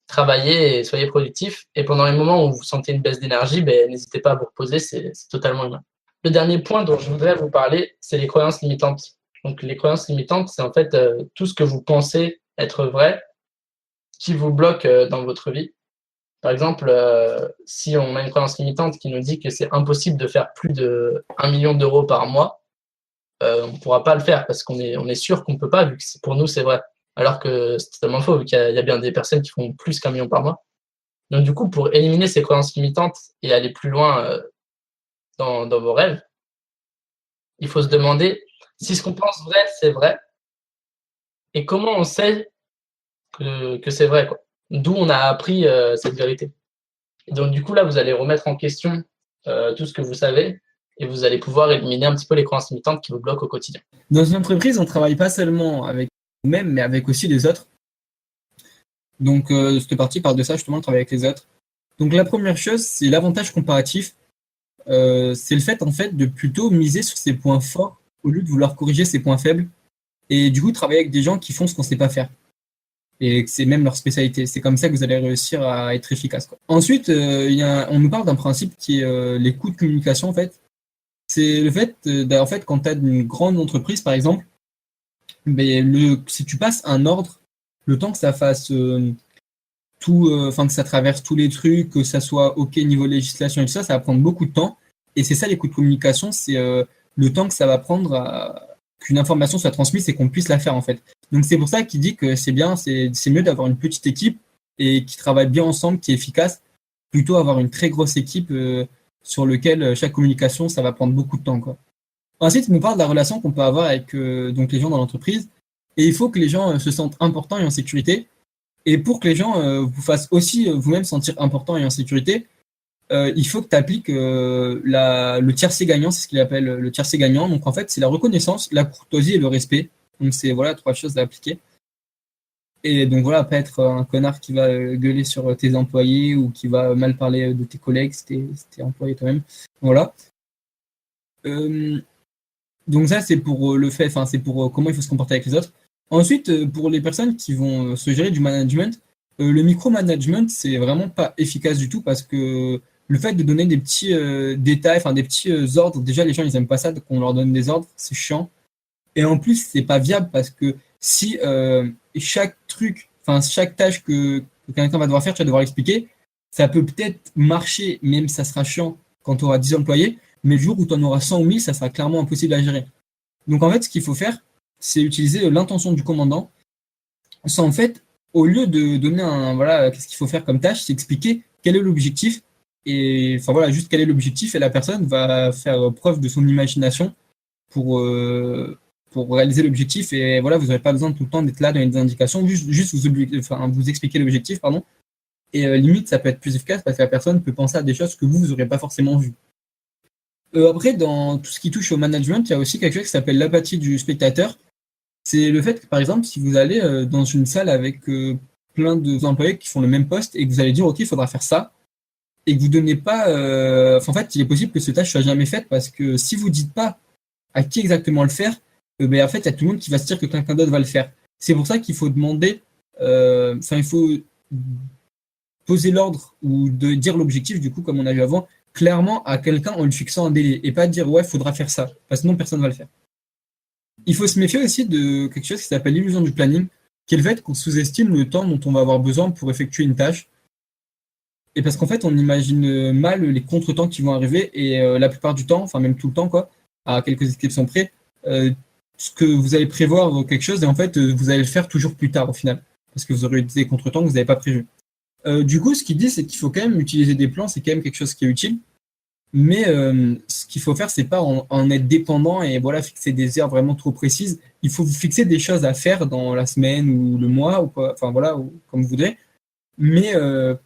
travaillez et soyez productifs. Et pendant les moments où vous sentez une baisse d'énergie, n'hésitez pas à vous reposer, c'est totalement humain. Le dernier point dont je voudrais vous parler, c'est les croyances limitantes. Donc les croyances limitantes, c'est en fait tout ce que vous pensez être vrai qui vous bloque dans votre vie. Par exemple, si on a une croyance limitante qui nous dit que c'est impossible de faire plus de 1 million d'euros par mois, on ne pourra pas le faire parce qu'on est sûr qu'on ne peut pas, vu que pour nous, c'est vrai. Alors que c'est totalement faux, vu qu'il y a bien des personnes qui font plus qu'1 million par mois. Donc du coup, pour éliminer ces croyances limitantes et aller plus loin dans vos rêves, il faut se demander si ce qu'on pense vrai, c'est vrai, et comment on sait que c'est vrai, quoi. D'où on a appris cette vérité. Et donc du coup, là, vous allez remettre en question tout ce que vous savez, et vous allez pouvoir éliminer un petit peu les croyances limitantes qui vous bloquent au quotidien. Dans une entreprise, on ne travaille pas seulement avec nous-mêmes, mais avec aussi les autres. Donc, cette partie parle de ça, justement, de travailler avec les autres. Donc, la première chose, c'est l'avantage comparatif. C'est le fait, en fait, de plutôt miser sur ses points forts au lieu de vouloir corriger ses points faibles. Et du coup, travailler avec des gens qui font ce qu'on ne sait pas faire. Et que c'est même leur spécialité. C'est comme ça que vous allez réussir à être efficace, quoi. Ensuite, on nous parle d'un principe qui est les coûts de communication, en fait. C'est le fait, en fait, quand tu as une grande entreprise, par exemple, si tu passes un ordre, le temps que ça fasse que ça traverse tous les trucs, que ça soit OK niveau législation et tout ça, ça va prendre beaucoup de temps. Et c'est ça les coûts de communication, c'est le temps que ça va prendre qu'une information soit transmise et qu'on puisse la faire en fait. Donc c'est pour ça qu'il dit que c'est bien, c'est mieux d'avoir une petite équipe et qui travaille bien ensemble, qui est efficace, plutôt avoir une très grosse équipe sur laquelle chaque communication, ça va prendre beaucoup de temps, quoi. Ensuite, il nous parle de la relation qu'on peut avoir avec donc les gens dans l'entreprise. Et il faut que les gens se sentent importants et en sécurité. Et pour que les gens vous fassent aussi vous-même sentir important et en sécurité, il faut que tu appliques le tiercé gagnant, c'est ce qu'il appelle le tiercé gagnant. Donc en fait, c'est la reconnaissance, la courtoisie et le respect. Donc c'est voilà 3 choses à appliquer. Et donc voilà, pas être un connard qui va gueuler sur tes employés ou qui va mal parler de tes collègues si t'es employé toi-même. Voilà. Donc ça, c'est pour le fait, c'est pour comment il faut se comporter avec les autres. Ensuite, pour les personnes qui vont se gérer du management, le micromanagement, c'est vraiment pas efficace du tout parce que le fait de donner des petits détails, des petits ordres, déjà les gens ils aiment pas ça qu'on leur donne des ordres, c'est chiant. Et en plus, c'est pas viable parce que si chaque tâche que quelqu'un va devoir faire, tu vas devoir expliquer, ça peut peut-être marcher, même ça sera chiant quand tu auras 10 employés, mais le jour où tu en auras 100 ou 1000, ça sera clairement impossible à gérer. Donc en fait, ce qu'il faut faire, c'est utiliser l'intention du commandant. C'est en fait, au lieu de donner qu'est-ce qu'il faut faire comme tâche, c'est expliquer quel est l'objectif. Et juste quel est l'objectif, et la personne va faire preuve de son imagination pour réaliser l'objectif. Et voilà, vous n'aurez pas besoin tout le temps d'être là, donner des indications, juste vous expliquer l'objectif, pardon. Et limite, ça peut être plus efficace parce que la personne peut penser à des choses que vous n'aurez pas forcément vues. Après, dans tout ce qui touche au management, il y a aussi quelque chose qui s'appelle l'apathie du spectateur. C'est le fait que, par exemple, si vous allez dans une salle avec plein d'employés qui font le même poste et que vous allez dire, OK, il faudra faire ça, et que vous ne donnez pas... en fait, il est possible que cette tâche soit jamais faite parce que si vous ne dites pas à qui exactement le faire, en fait, il y a tout le monde qui va se dire que quelqu'un d'autre va le faire. C'est pour ça qu'il faut demander... il faut poser l'ordre ou de dire l'objectif, du coup, comme on a vu avant, clairement à quelqu'un en lui fixant un délai et pas dire ouais, il faudra faire ça, parce que sinon personne ne va le faire. Il faut se méfier aussi de quelque chose qui s'appelle l'illusion du planning, qui est le fait qu'on sous-estime le temps dont on va avoir besoin pour effectuer une tâche. Et parce qu'en fait, on imagine mal les contretemps qui vont arriver et la plupart du temps, même tout le temps, quoi, à quelques exceptions près, ce que vous allez prévoir quelque chose et en fait, vous allez le faire toujours plus tard au final, parce que vous aurez eu des contretemps que vous n'avez pas prévus. Du coup, ce qu'il dit, c'est qu'il faut quand même utiliser des plans, c'est quand même quelque chose qui est utile. Mais ce qu'il faut faire, c'est pas en être dépendant et fixer des heures vraiment trop précises. Il faut vous fixer des choses à faire dans la semaine ou le mois, ou comme vous voudrez. Mais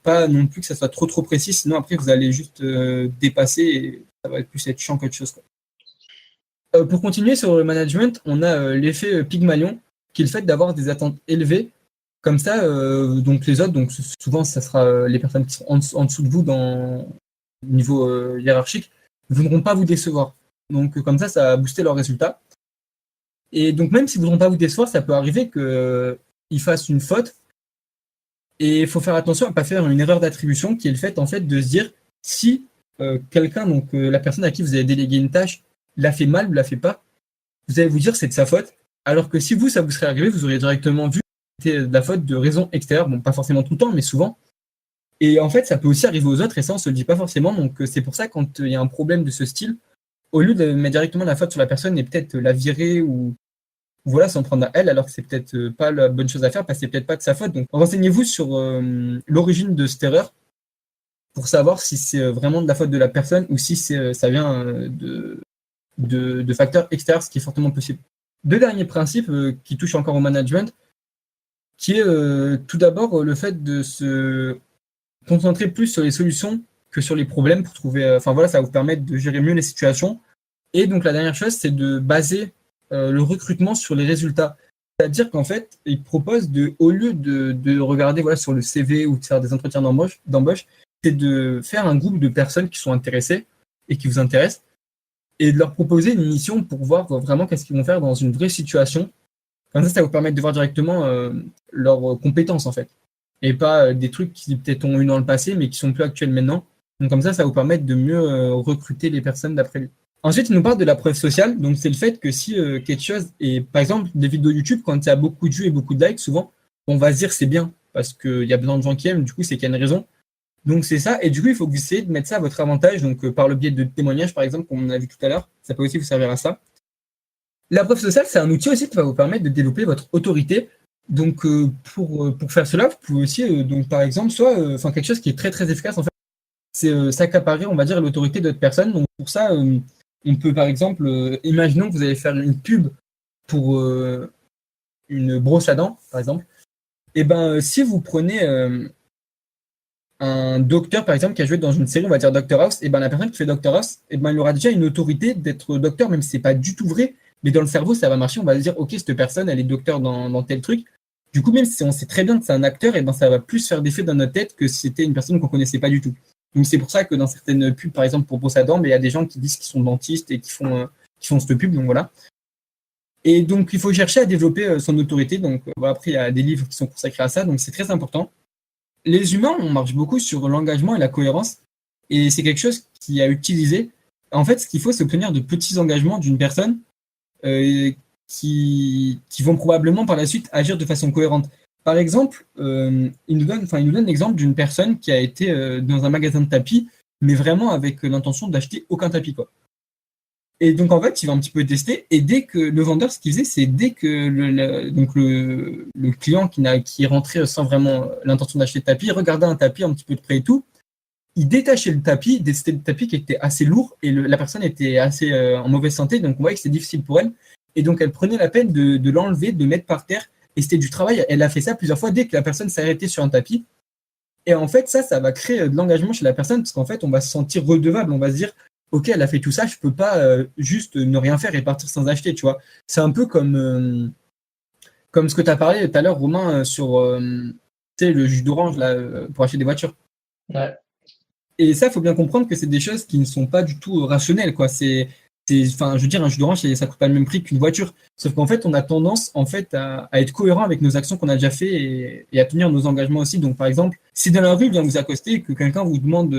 pas non plus que ça soit trop précis, sinon après vous allez juste dépasser et ça va plus être chiant qu'autre chose, quoi. Pour continuer sur le management, on a l'effet Pygmalion, qui est le fait d'avoir des attentes élevées. Comme ça, donc les autres, donc souvent ça sera les personnes qui sont en dessous de vous dans le niveau hiérarchique, ne voudront pas vous décevoir. Donc comme ça va booster leurs résultats. Et donc même s'ils ne voudront pas vous décevoir, ça peut arriver qu'ils fassent une faute Et il faut faire attention à ne pas faire une erreur d'attribution qui est le fait, en fait, de se dire si quelqu'un, donc la personne à qui vous avez délégué une tâche, l'a fait mal ou l'a fait pas, vous allez vous dire c'est de sa faute. Alors que si vous, ça vous serait arrivé, vous auriez directement vu que c'était de la faute de raisons extérieures. Bon, pas forcément tout le temps, mais souvent. Et en fait, ça peut aussi arriver aux autres et ça, on se le dit pas forcément. Donc, c'est pour ça, quand il y a un problème de ce style, au lieu de mettre directement la faute sur la personne et peut-être la virer ou voilà, s'en prendre à elle, alors que c'est peut-être pas la bonne chose à faire parce que c'est peut-être pas de sa faute. Donc, renseignez-vous sur l'origine de cette erreur pour savoir si c'est vraiment de la faute de la personne ou si ça vient de facteurs extérieurs, ce qui est fortement possible. Deux derniers principes qui touchent encore au management, qui est tout d'abord le fait de se concentrer plus sur les solutions que sur les problèmes pour trouver. Enfin voilà, ça va vous permettre de gérer mieux les situations. Et donc la dernière chose, c'est de baser le recrutement sur les résultats. C'est-à-dire qu'en fait, ils proposent au lieu de regarder voilà, sur le CV ou de faire des entretiens d'embauche, c'est de faire un groupe de personnes qui sont intéressées et qui vous intéressent et de leur proposer une mission pour voir vraiment qu'est-ce qu'ils vont faire dans une vraie situation. Comme ça va vous permettre de voir directement leurs compétences en fait. Et pas des trucs qui peut-être ont eu dans le passé mais qui sont plus actuels maintenant. Donc comme ça va vous permettre de mieux recruter les personnes d'après lui. Ensuite, il nous parle de la preuve sociale. Donc c'est le fait que si quelque chose, et par exemple des vidéos YouTube, quand il y a beaucoup de vues et beaucoup de likes, souvent on va se dire c'est bien parce qu'il y a besoin de gens qui aiment, du coup c'est qu'il y a une raison. Donc c'est ça, et du coup il faut que vous essayiez de mettre ça à votre avantage, donc par le biais de témoignages par exemple, comme on a vu tout à l'heure, ça peut aussi vous servir à ça. La preuve sociale, c'est un outil aussi qui va vous permettre de développer votre autorité. Donc pour faire cela, vous pouvez aussi, donc par exemple, soit quelque chose qui est très très efficace en fait, c'est s'accaparer, on va dire, l'autorité d'autres personnes. Donc pour ça, on peut par exemple, imaginons que vous allez faire une pub pour une brosse à dents, par exemple. Et ben si vous prenez un docteur, par exemple, qui a joué dans une série, on va dire Doctor House, et ben la personne qui fait Doctor House, et ben il aura déjà une autorité d'être docteur, même si c'est pas du tout vrai, mais dans le cerveau, ça va marcher, on va se dire, ok, cette personne, elle est docteur dans tel truc. Du coup, même si on sait très bien que c'est un acteur, et ben ça va plus faire d'effet dans notre tête que si c'était une personne qu'on connaissait pas du tout. Donc c'est pour ça que dans certaines pubs, par exemple pour brosse à dents, il y a des gens qui disent qu'ils sont dentistes et qui font cette pub, donc voilà. Et donc il faut chercher à développer son autorité. Donc voilà, après il y a des livres qui sont consacrés à ça, donc c'est très important. Les humains, on marche beaucoup sur l'engagement et la cohérence, et c'est quelque chose qui a utilisé. En fait, ce qu'il faut, c'est obtenir de petits engagements d'une personne qui vont probablement par la suite agir de façon cohérente. Par exemple, il nous donne l'exemple d'une personne qui a été dans un magasin de tapis, mais vraiment avec l'intention d'acheter aucun tapis, quoi. Et donc en fait, il va un petit peu tester, et dès que le vendeur, ce qu'il faisait, c'est dès que le client qui est rentré sans vraiment l'intention d'acheter le tapis, regardait un tapis un petit peu de près et tout, il détachait le tapis, c'était le tapis qui était assez lourd, et la personne était assez en mauvaise santé, donc on voyait que c'était difficile pour elle, et donc elle prenait la peine de l'enlever, de le mettre par terre, et c'était du travail. Elle a fait ça plusieurs fois dès que la personne s'est arrêtée sur un tapis. Et en fait, ça va créer de l'engagement chez la personne, parce qu'en fait, on va se sentir redevable, on va se dire, ok, elle a fait tout ça, je peux pas juste ne rien faire et partir sans acheter, tu vois. C'est un peu comme ce que tu as parlé tout à l'heure, Romain, sur le jus d'orange là, pour acheter des voitures. Ouais. Et ça, il faut bien comprendre que c'est des choses qui ne sont pas du tout rationnelles, quoi. Je veux dire, un jus d'orange, ça coûte pas le même prix qu'une voiture. Sauf qu'en fait, on a tendance en fait, à être cohérent avec nos actions qu'on a déjà fait et à tenir nos engagements aussi. Donc, par exemple, si dans la rue, vient vous accoster et que quelqu'un vous demande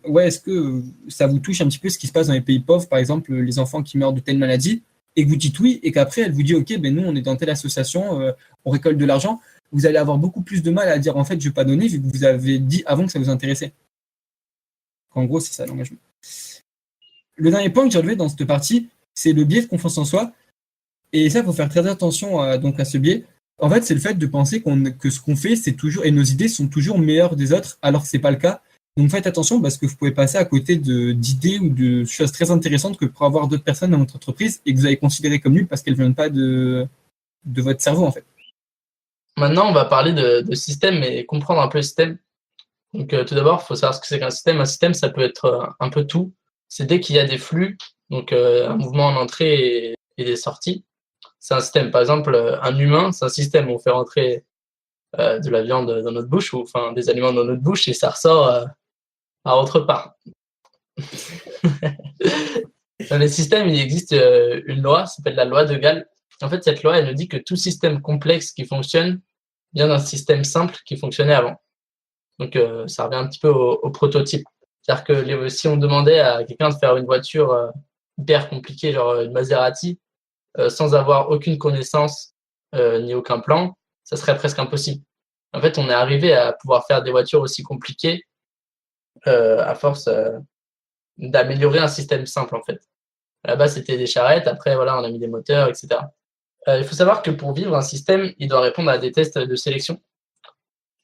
ouais, est-ce que ça vous touche un petit peu ce qui se passe dans les pays pauvres, par exemple, les enfants qui meurent de telle maladie, et que vous dites oui, et qu'après, elle vous dit, ok, ben nous, on est dans telle association, on récolte de l'argent, vous allez avoir beaucoup plus de mal à dire, en fait, je vais pas donner, vu que vous avez dit avant que ça vous intéressait. En gros, c'est ça l'engagement. Le dernier point que j'ai relevé dans cette partie, c'est le biais de confiance en soi. Et ça, il faut faire très attention à ce biais. En fait, c'est le fait de penser que ce qu'on fait, c'est toujours, et nos idées sont toujours meilleures des autres, alors que ce n'est pas le cas. Donc faites attention parce que vous pouvez passer à côté d'idées ou de choses très intéressantes que pour avoir d'autres personnes dans votre entreprise et que vous allez considérer comme nulles parce qu'elles ne viennent pas de votre cerveau, en fait. Maintenant, on va parler de système et comprendre un peu le système. Donc tout d'abord, il faut savoir ce que c'est qu'un système. Un système, ça peut être un peu tout. C'est dès qu'il y a des flux, donc un mouvement en entrée et des sorties. C'est un système. Par exemple, un humain, c'est un système. On fait rentrer de la viande dans notre bouche, ou enfin des aliments dans notre bouche, et ça ressort à autre part. Dans les systèmes, il existe une loi, ça s'appelle la loi de Gall. En fait, cette loi, elle nous dit que tout système complexe qui fonctionne vient d'un système simple qui fonctionnait avant. Donc, ça revient un petit peu au prototype. C'est-à-dire que si on demandait à quelqu'un de faire une voiture hyper compliquée, genre une Maserati, sans avoir aucune connaissance ni aucun plan, ça serait presque impossible. En fait, on est arrivé à pouvoir faire des voitures aussi compliquées à force d'améliorer un système simple, en fait. À la base, c'était des charrettes. Après, voilà, on a mis des moteurs, etc. Il faut savoir que pour vivre, un système, il doit répondre à des tests de sélection.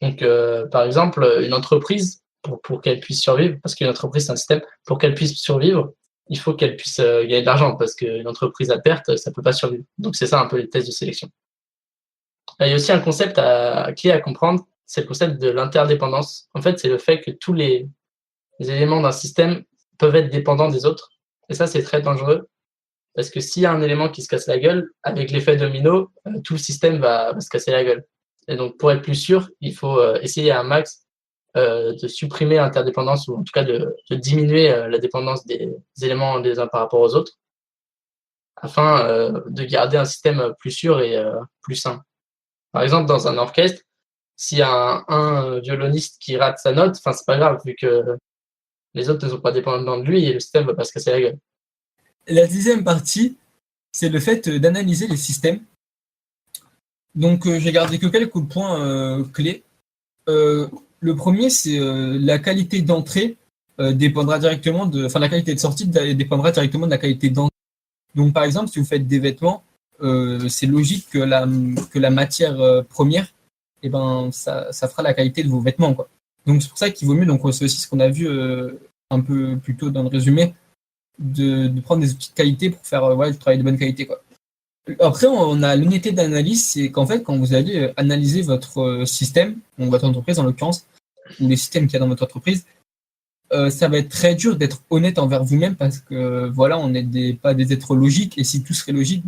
Donc, par exemple, une entreprise, pour qu'elle puisse survivre, parce qu'une entreprise, c'est un système, pour qu'elle puisse survivre, il faut qu'elle puisse gagner de l'argent, parce qu'une entreprise à perte, ça ne peut pas survivre. Donc, c'est ça un peu les tests de sélection. Il y a aussi un concept clé à comprendre, c'est le concept de l'interdépendance. En fait, c'est le fait que tous les éléments d'un système peuvent être dépendants des autres. Et ça, c'est très dangereux, parce que s'il y a un élément qui se casse la gueule, avec l'effet domino, tout le système va se casser la gueule. Et donc, pour être plus sûr, il faut essayer à un max de supprimer l'interdépendance, ou en tout cas de diminuer la dépendance des éléments les uns par rapport aux autres, afin de garder un système plus sûr et plus sain. Par exemple, dans un orchestre, s'il y a un violoniste qui rate sa note, c'est pas grave, vu que les autres ne sont pas dépendants de lui et le système ne va pas se casser la gueule. La deuxième partie, c'est le fait d'analyser les systèmes. Donc, j'ai gardé que quelques points clés. Le premier, c'est la qualité d'entrée dépendra directement la qualité de sortie dépendra directement de la qualité d'entrée. Donc, par exemple, si vous faites des vêtements, c'est logique que la matière première, ça fera la qualité de vos vêtements, quoi. Donc, c'est pour ça qu'il vaut mieux, donc c'est aussi ce qu'on a vu un peu plus tôt dans le résumé, de prendre des outils de qualité pour faire du travail de bonne qualité, quoi. Après, on a l'unité d'analyse, c'est qu'en fait, quand vous allez analyser votre système, donc votre entreprise en l'occurrence, ou les systèmes qu'il y a dans votre entreprise, ça va être très dur d'être honnête envers vous-même parce que voilà, on n'est pas des êtres logiques, et si tout serait logique,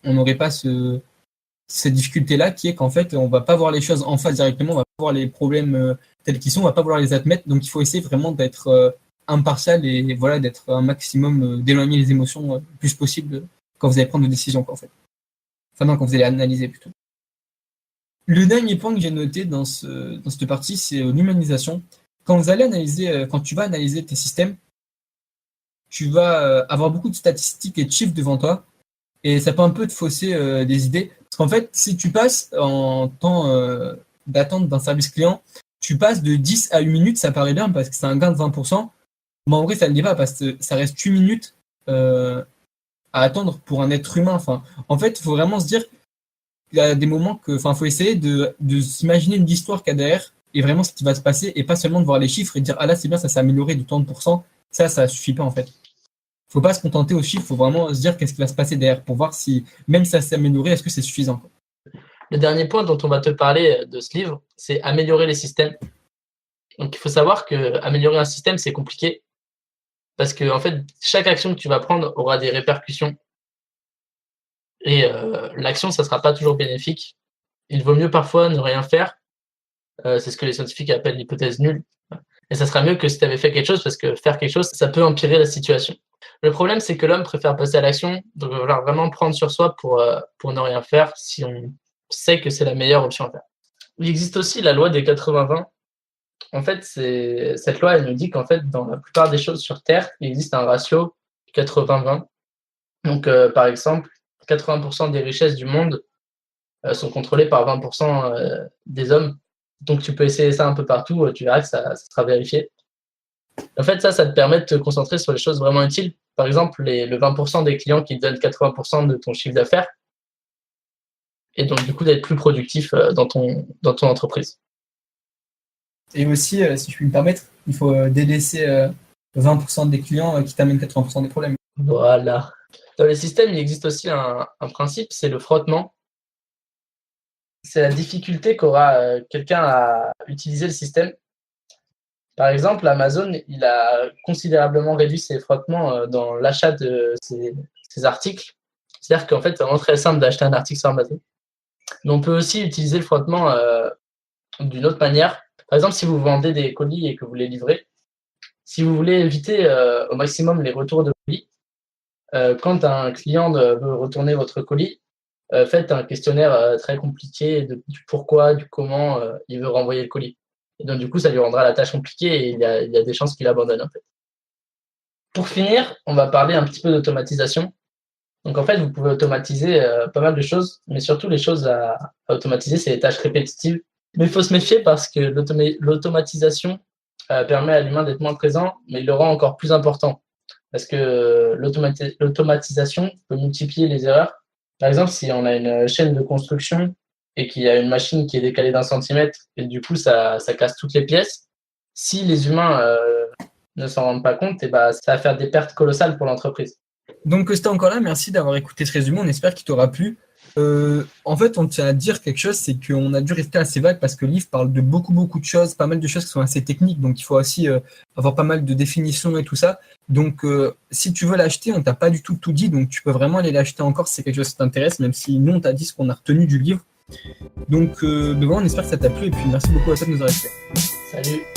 on n'aurait pas cette difficulté-là qui est qu'en fait, on va pas voir les choses en face directement, on va pas voir les problèmes tels qu'ils sont, on va pas vouloir les admettre, donc il faut essayer vraiment d'être impartial et voilà, d'être un maximum, d'éloigner les émotions le plus possible quand vous allez prendre des décisions, quoi, en fait. Enfin non, quand vous allez analyser plutôt. Le dernier point que j'ai noté dans cette partie, c'est l'humanisation. Quand tu vas analyser tes systèmes, tu vas avoir beaucoup de statistiques et de chiffres devant toi, et ça peut un peu te fausser des idées. Parce qu'en fait, si tu passes en temps d'attente d'un service client, tu passes de 10 à 8 minutes, ça paraît bien parce que c'est un gain de 20%, mais en vrai, ça ne l'est pas parce que ça reste 8 minutes à attendre pour un être humain. Enfin, en fait, il faut vraiment se dire qu'il y a des moments faut essayer de s'imaginer une histoire qu'il y a derrière et vraiment ce qui va se passer et pas seulement de voir les chiffres et de dire ah là c'est bien, ça s'est amélioré de tant de pourcents. Ça suffit pas en fait. Faut pas se contenter aux chiffres, faut vraiment se dire qu'est-ce qui va se passer derrière pour voir si même si ça s'est amélioré, est-ce que c'est suffisant, quoi. Le dernier point dont on va te parler de ce livre, c'est améliorer les systèmes. Donc il faut savoir que améliorer un système, c'est compliqué. Parce que en fait, chaque action que tu vas prendre aura des répercussions. Et l'action, ça ne sera pas toujours bénéfique. Il vaut mieux parfois ne rien faire. C'est ce que les scientifiques appellent l'hypothèse nulle. Et ça sera mieux que si tu avais fait quelque chose, parce que faire quelque chose, ça peut empirer la situation. Le problème, c'est que l'homme préfère passer à l'action, donc il va falloir vraiment prendre sur soi pour ne rien faire si on sait que c'est la meilleure option à faire. Il existe aussi la loi des 80-20. En fait, cette loi, elle nous dit qu'en fait, dans la plupart des choses sur Terre, il existe un ratio 80-20. Donc, par exemple, 80% des richesses du monde sont contrôlées par 20% des hommes. Donc, tu peux essayer ça un peu partout, tu verras que ça sera vérifié. En fait, ça te permet de te concentrer sur les choses vraiment utiles. Par exemple, le 20% des clients qui te donnent 80% de ton chiffre d'affaires. Et donc, du coup, d'être plus productif dans ton entreprise. Et aussi, si je puis me permettre, il faut délaisser 20% des clients qui t'amènent 80% des problèmes. Voilà. Dans les systèmes, il existe aussi un principe, c'est le frottement. C'est la difficulté qu'aura quelqu'un à utiliser le système. Par exemple, Amazon, il a considérablement réduit ses frottements dans l'achat de ses articles. C'est-à-dire qu'en fait, c'est vraiment très simple d'acheter un article sur Amazon. Mais on peut aussi utiliser le frottement d'une autre manière. Par exemple, si vous vendez des colis et que vous les livrez, si vous voulez éviter au maximum les retours de colis, quand un client veut retourner votre colis, faites un questionnaire très compliqué du pourquoi, du comment il veut renvoyer le colis. Et donc, du coup, ça lui rendra la tâche compliquée et il y a des chances qu'il abandonne en fait. Pour finir, on va parler un petit peu d'automatisation. Donc, en fait, vous pouvez automatiser pas mal de choses, mais surtout les choses à automatiser, c'est les tâches répétitives. Mais il faut se méfier parce que l'automatisation permet à l'humain d'être moins présent, mais il le rend encore plus important. Parce que l'automatisation peut multiplier les erreurs. Par exemple, si on a une chaîne de construction et qu'il y a une machine qui est décalée d'1 centimètre, et du coup, ça casse toutes les pièces, si les humains ne s'en rendent pas compte, et ça va faire des pertes colossales pour l'entreprise. Donc, c'était encore là. Merci d'avoir écouté ce résumé. On espère qu'il t'aura plu. En fait, on tient à dire quelque chose, c'est qu'on a dû rester assez vague parce que le livre parle de beaucoup de choses, pas mal de choses qui sont assez techniques, donc il faut aussi avoir pas mal de définitions et tout ça. Donc, si tu veux l'acheter, on t'a pas du tout dit, donc tu peux vraiment aller l'acheter encore si c'est quelque chose qui t'intéresse, même si nous, on t'a dit ce qu'on a retenu du livre. Donc, on espère que ça t'a plu et puis merci beaucoup à toi de nous avoir écoutés. Salut.